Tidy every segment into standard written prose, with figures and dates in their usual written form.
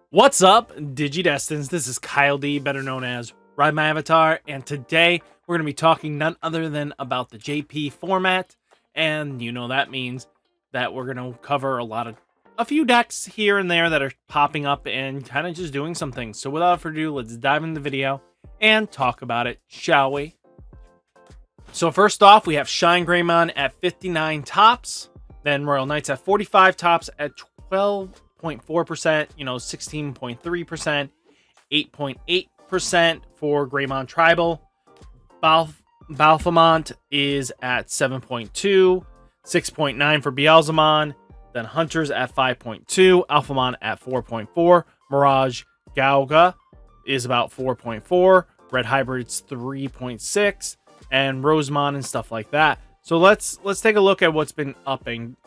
What's up, Digidestins? This is Kyle D, better known as RideMyAvatar, and today we're going to be talking none other than about the JP format, and that means that we're going to cover a few decks here and there that are popping up and kind of just doing some things. So without further ado, let's dive into the video and talk about it, shall we? So first off, we have Shine Greymon at 59 tops, then Royal Knights at 45 tops at 12.4%, 16.3%, 8.8% for Greymon Tribal. Balfamont is at 7.2, 6.9 for Beelzemon, then Hunters at 5.2, Alphamon at 4.4, Mirage Galga is about 4.4, Red Hybrids 3.6, and Rosemon and stuff like that. So let's take a look at what's been upping.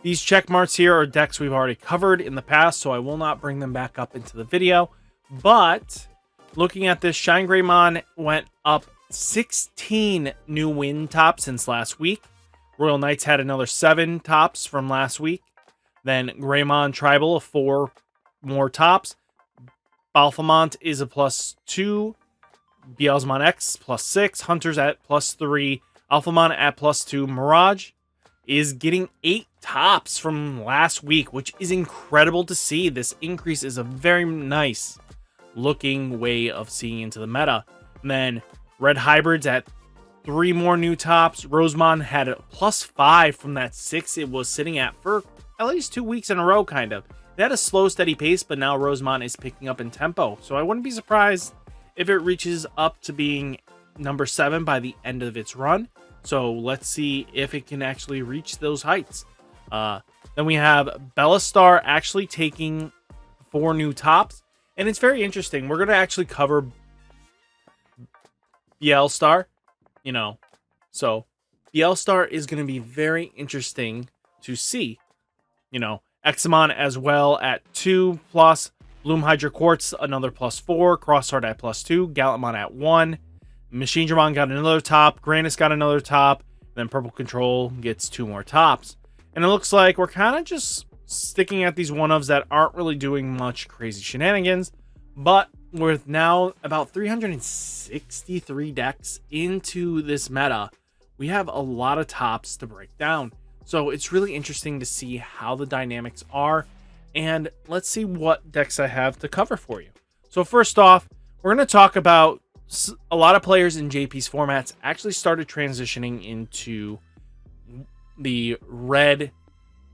These check marks here are decks we've already covered in the past, so I will not bring them back up into the video. But looking at this, Shine Greymon went up 16 new win tops since last week. Royal Knights had another 7 tops from last week. Then Greymon Tribal, 4 more tops. Balfamont is a +2. Beelzemon X +6. Hunters at +3. Alphamon at +2. Mirage is getting 8 tops from last week, which is incredible to see. This increase is a very nice looking way of seeing into the meta. And then Red Hybrids at 3 more new tops. Rosemon had a +5 from that 6 it was sitting at for at least 2 weeks in a row, kind of. It had a slow, steady pace, but now Rosemon is picking up in tempo. So I wouldn't be surprised if it reaches up to being number 7 by the end of its run. So let's see if it can actually reach those heights. Then we have Bellastar actually taking 4 new tops. And it's very interesting. We're going to actually cover Bellastar, So Bellastar is going to be very interesting to see. Examon as well at 2+. Bloom Hydra Quartz, another +4. Crossheart at +2. Galgamon at 1. Machine Dramon got another top. Granis got another top. Then Purple Control gets 2 more tops. And it looks like we're kind of just sticking at these one-ofs that aren't really doing much crazy shenanigans. But with now about 363 decks into this meta, we have a lot of tops to break down. So it's really interesting to see how the dynamics are. And let's see what decks I have to cover for you. So first off, we're going to talk about a lot of players in JP's formats actually started transitioning into the red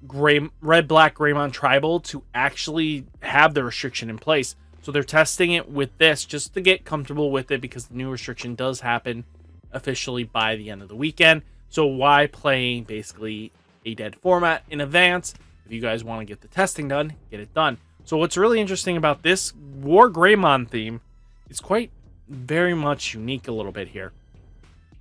black Greymon Tribal to actually have the restriction in place. So they're testing it with this just to get comfortable with it, because the new restriction does happen officially by the end of the weekend. So why play basically a dead format in advance? If you guys want to get the testing done, get it done. So what's really interesting about this War Greymon theme, it's quite very much unique a little bit here.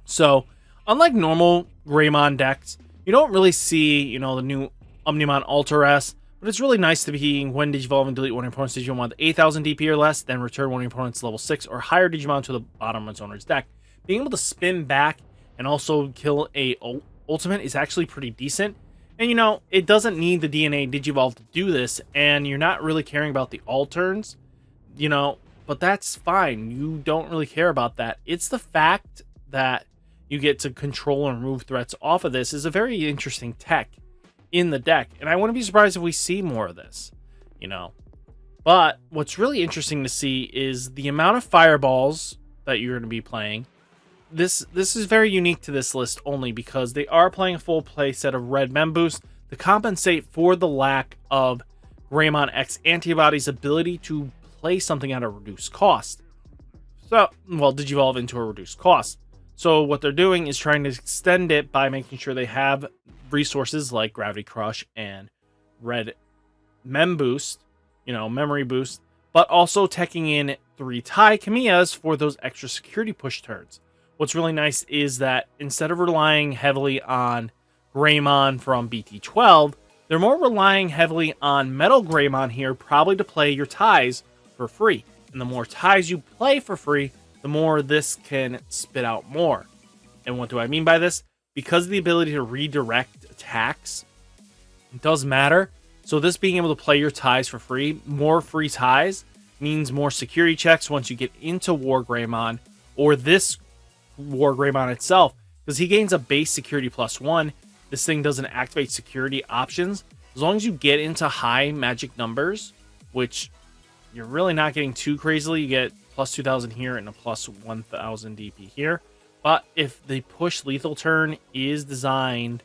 So unlike normal Greymon decks, you don't really see, the new Omnimon Alter S, but it's really nice to be when Digivolve and delete one of your opponent's Digimon with 8,000 DP or less, then return one of your opponent's level 6 or higher Digimon to the bottom of its owner's deck. Being able to spin back and also kill a ultimate is actually pretty decent. And it doesn't need the DNA Digivolve to do this, and you're not really caring about the alterns, but that's fine. You don't really care about that. It's the fact that you get to control and remove threats off of this is a very interesting tech in the deck, and I wouldn't be surprised if we see more of this, But what's really interesting to see is the amount of fireballs that you're going to be playing. This is very unique to this list only because they are playing a full play set of red mem boost to compensate for the lack of Greymon X Antibody's ability to play something at a reduced cost. Digivolve into a reduced cost. So what they're doing is trying to extend it by making sure they have resources like Gravity Crush and Red Mem Boost, Memory Boost, but also teching in 3 Tai Kamiyas for those extra security push turns. What's really nice is that instead of relying heavily on Greymon from BT12, they're more relying heavily on Metal Greymon here, probably to play your ties for free. And the more ties you play for free, the more this can spit out more. And what do I mean by this? Because of the ability to redirect attacks, it does matter. So this being able to play your ties for free, more free ties means more security checks once you get into War Greymon or this War Greymon itself, because he gains a base security +1. This thing doesn't activate security options. As long as you get into high magic numbers, which you're really not getting too crazily, you get +2000 here and a +1000 DP here. But if the push lethal turn is designed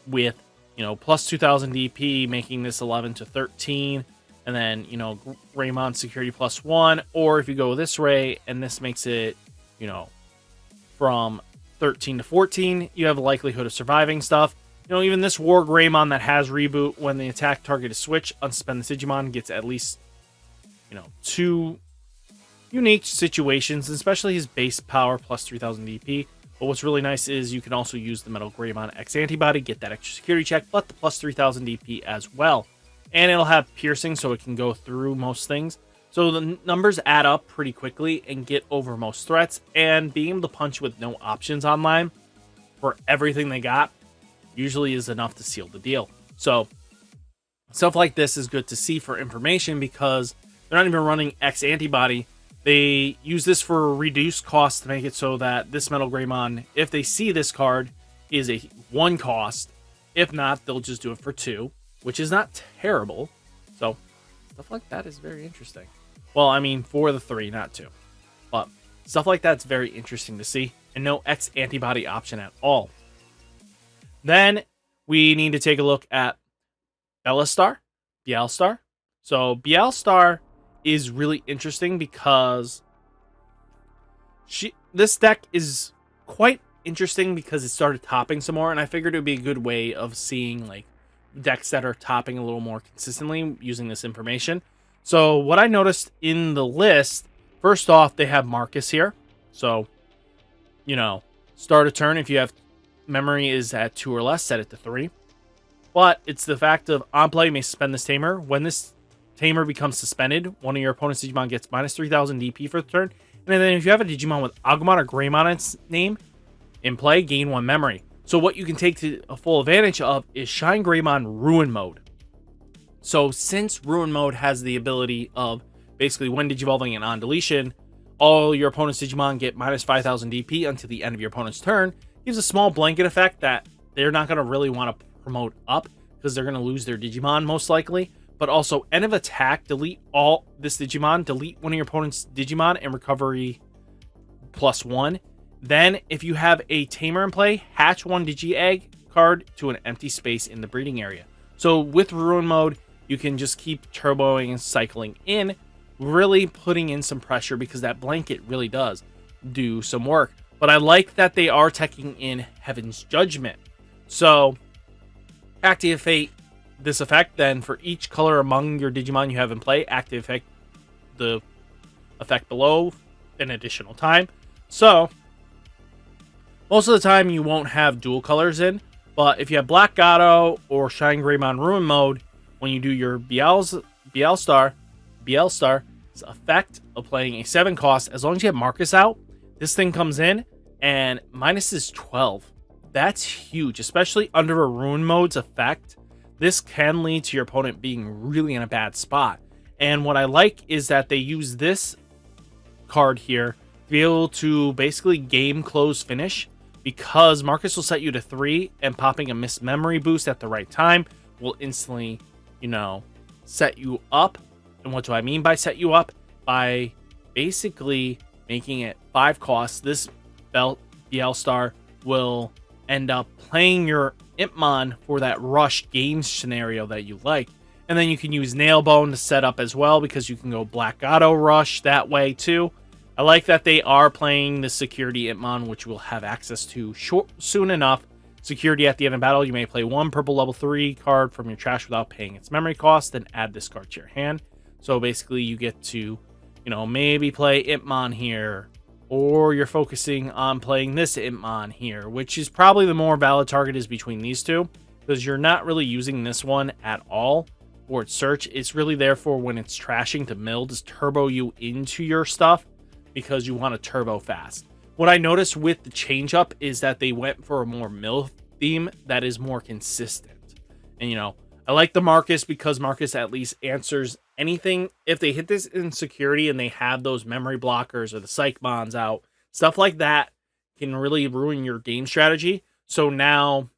with, +2000 DP, making this 11 to 13, and then, Greymon security +1, or if you go this way and this makes it, from 13 to 14, you have a likelihood of surviving stuff. Even this War Greymon that has reboot, when the attack target is switched, unsuspend the Digimon gets at least, 2 unique situations, especially his base power +3000 DP. But what's really nice is you can also use the Metal Greymon X antibody, get that extra security check, but the +3000 DP as well. And it'll have piercing, so it can go through most things. So the numbers add up pretty quickly and get over most threats. And being able to punch with no options online for everything they got usually is enough to seal the deal. So stuff like this is good to see for information, because they're not even running X antibody. They use this for a reduced cost to make it so that this Metal Greymon, if they see this card, is a 1 cost. If not, they'll just do it for 2, which is not terrible. So stuff like that is very interesting. Well, I mean, for the 3, not 2. But stuff like that's very interesting to see. And no X antibody option at all. Then we need to take a look at Bielstar. So Bielstar is really interesting because this deck is quite interesting because it started topping some more, and I figured it would be a good way of seeing like decks that are topping a little more consistently using this information. So what I noticed in the list, first off, they have Marcus here. So, start a turn if you have memory is at 2 or less, set it to 3. But it's the fact of on play, you may suspend this Tamer. When this Tamer becomes suspended, one of your opponent's Digimon gets -3000 DP for the turn. And then if you have a Digimon with Agumon or Greymon in its name in play, gain 1 memory. So what you can take to a full advantage of is Shine Greymon Ruin Mode. So since Ruin Mode has the ability of basically when Digivolving and on deletion, all your opponent's Digimon get -5000 DP until the end of your opponent's turn, gives a small blanket effect that they're not going to really want to promote up because they're going to lose their Digimon most likely. But also, end of attack, delete all this Digimon, delete one of your opponent's Digimon, and recovery +1. Then, if you have a Tamer in play, hatch 1 Digi-Egg card to an empty space in the breeding area. So with Ruin Mode, you can just keep turboing and cycling in, really putting in some pressure because that blanket really does do some work. But I like that they are teching in Heaven's Judgment. So, activate this effect, then for each color among your Digimon you have in play, activate the effect below an additional time. So, most of the time you won't have dual colors in, but if you have Black Gato or Shine Greymon Ruin Mode, when you do your Bielstar's effect of playing a 7 cost, as long as you have Marcus out, this thing comes in and minus is 12. That's huge, especially under a Ruin Mode's effect. This can lead to your opponent being really in a bad spot. And what I like is that they use this card here to be able to basically game close finish, because Marcus will set you to 3 and popping a missed memory boost at the right time will instantly, set you up. And what do I mean by set you up? By basically making it 5 costs. This Bielstar will end up playing your Impmon for that rush game scenario that you like. And then you can use Nailbone to set up as well, because you can go Black Gato rush that way too. I like that they are playing the security Impmon, which we'll have access to soon enough. Security at the end of battle, you may play 1 purple level 3 card from your trash without paying its memory cost, then add this card to your hand. So basically you get to, maybe play Impmon here, or you're focusing on playing this Impmon here, which is probably the more valid target is between these two, because you're not really using this one at all for its search. It's really there for when it's trashing to mill, just turbo you into your stuff because you want to turbo fast. What I noticed with the change up is that they went for a more mill theme that is more consistent. And I I like the Marcus because Marcus at least answers anything. If they hit this insecurity and they have those memory blockers or the psych bonds out, stuff like that can really ruin your game strategy. So now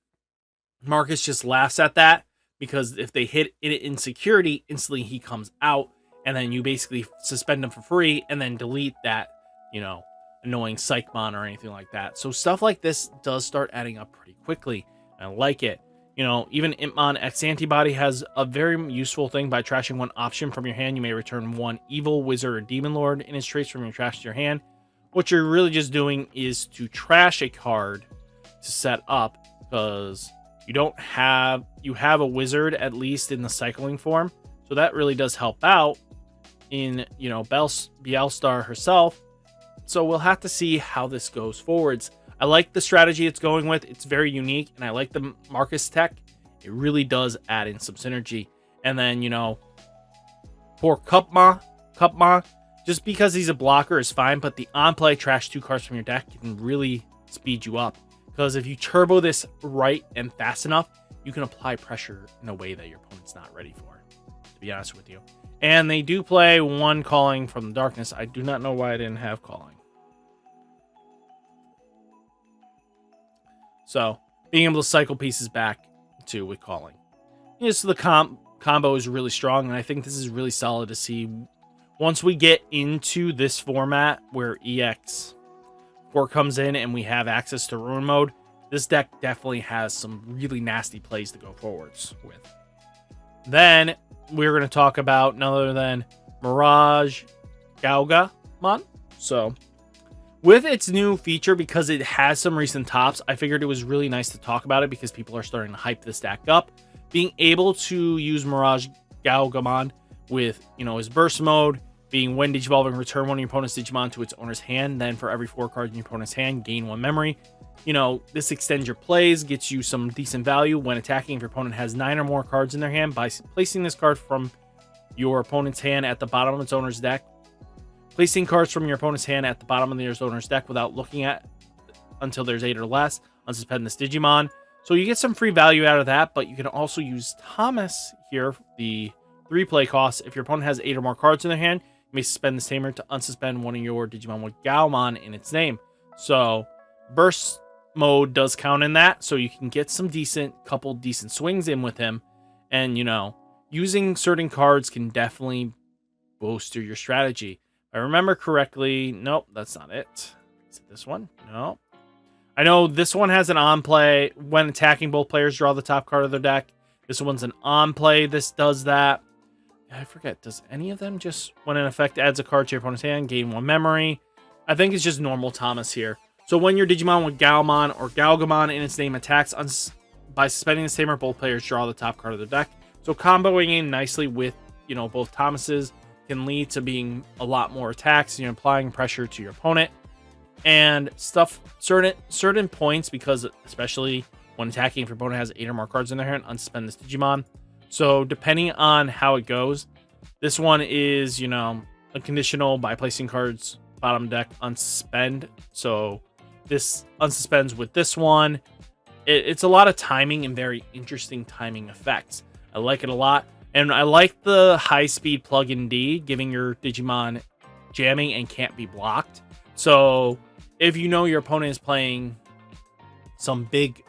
Marcus just laughs at that, because if they hit it insecurity, instantly he comes out, and then you basically suspend him for free and then delete that, annoying psych bond or anything like that. So stuff like this does start adding up pretty quickly. I like it. Even Impmon X Antibody has a very useful thing. By trashing one option from your hand, you may return one evil, wizard, or demon lord in its trace from your trash to your hand. What you're really just doing is to trash a card to set up, because you have a wizard at least in the cycling form. So that really does help out in, Bielstar herself. So we'll have to see how this goes forwards. I like the strategy it's going with. It's very unique, and I like the Marcus tech. It really does add in some synergy. And then, poor Cupma, just because he's a blocker is fine, but the on-play trash 2 cards from your deck can really speed you up. Because if you turbo this right and fast enough, you can apply pressure in a way that your opponent's not ready for, to be honest with you. And they do play one Calling from the Darkness. I do not know why I didn't have Calling. So, being able to cycle pieces back too with Calling. So the combo is really strong, and I think this is really solid to see once we get into this format where EX4 comes in and we have access to Ruin Mode. This deck definitely has some really nasty plays to go forwards with. Then we're going to talk about none other than Mirage Galgaman. So, with its new feature, because it has some recent tops, I figured it was really nice to talk about it because people are starting to hype this deck up. Being able to use Mirage Galgaman with, his burst mode, being when Digivolving, return one of your opponent's Digimon to its owner's hand. Then for every 4 cards in your opponent's hand, gain 1 memory. This extends your plays, gets you some decent value when attacking if your opponent has 9 or more cards in their hand. By placing this card from your opponent's hand at the bottom of its owner's deck, placing cards from your opponent's hand at the bottom of the owner's deck without looking at until there's 8 or less, unsuspend this Digimon. So you get some free value out of that, but you can also use Thomas here, the 3 play cost. If your opponent has 8 or more cards in their hand, you may suspend this tamer to unsuspend one of your Digimon with Gaomon in its name. So burst mode does count in that, so you can get some couple decent swings in with him. And, using certain cards can definitely bolster your strategy. If I remember correctly, nope, that's not it. Is it this one? No. I know this one has an on-play. When attacking, both players draw the top card of their deck. This one's an on-play. This does that. I forget. Does any of them just, when an effect adds a card to your opponent's hand, gain 1 memory? I think it's just normal Thomas here. So when your Digimon with Galmon or Galgaman in its name attacks, by suspending this tamer, both players draw the top card of their deck. So comboing in nicely with, both Thomases can lead to being a lot more attacks, applying pressure to your opponent. And certain points, because especially when attacking, if your opponent has 8 or more cards in their hand, unsuspend this Digimon. So depending on how it goes, this one is, a conditional by placing cards bottom deck, unsuspend. So this unsuspends with this one. It's a lot of timing and very interesting timing effects. I like it a lot. And I like the high speed plug-in D, giving your Digimon jamming and can't be blocked. So if your opponent is playing some big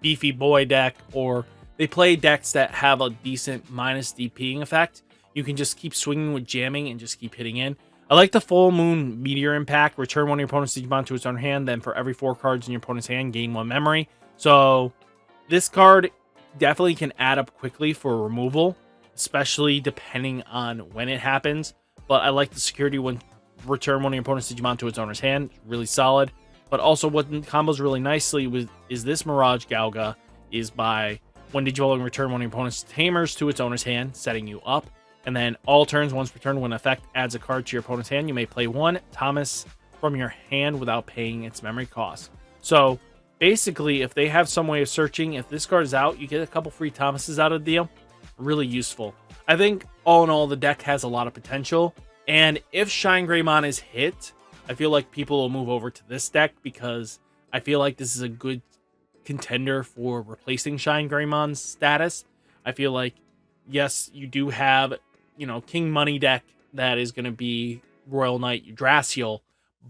beefy boy deck, or they play decks that have a decent minus DPing effect, you can just keep swinging with jamming and just keep hitting in. I like the Full Moon Meteor Impact. Return one of your opponent's Digimon to its own hand. Then for every 4 cards in your opponent's hand, gain 1 memory. So this card definitely can add up quickly for removal, especially depending on when it happens. But I like the security when return one of your opponent's Digimon to its owner's hand. Really solid. But also what combos really nicely is this Mirage Galga is by when Digivolving, return one of your opponent's tamers to its owner's hand, setting you up. And then all turns, once per turn, when effect adds a card to your opponent's hand, you may play 1 Thomas from your hand without paying its memory cost. So basically, if they have some way of searching, if this card is out, you get a couple free Thomases out of the deal. Really useful. I think all in all, the deck has a lot of potential. And if Shine Greymon is hit, I feel like people will move over to this deck, because I feel like this is a good contender for replacing Shine Greymon's status. I feel like, yes, you do have, King Money deck that is going to be Royal Knight Yggdrasil,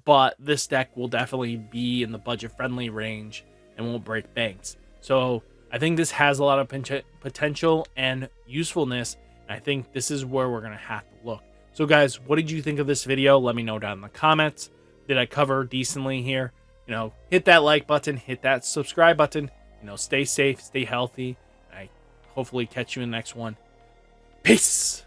but this deck will definitely be in the budget-friendly range and won't break banks. So I think this has a lot of potential and usefulness, and I think this is where we're going to have to look. So guys, what did you think of this video? Let me know down in the comments. Did I cover decently here? Hit that like button, hit that subscribe button. Stay safe, stay healthy. I hopefully catch you in the next one. Peace!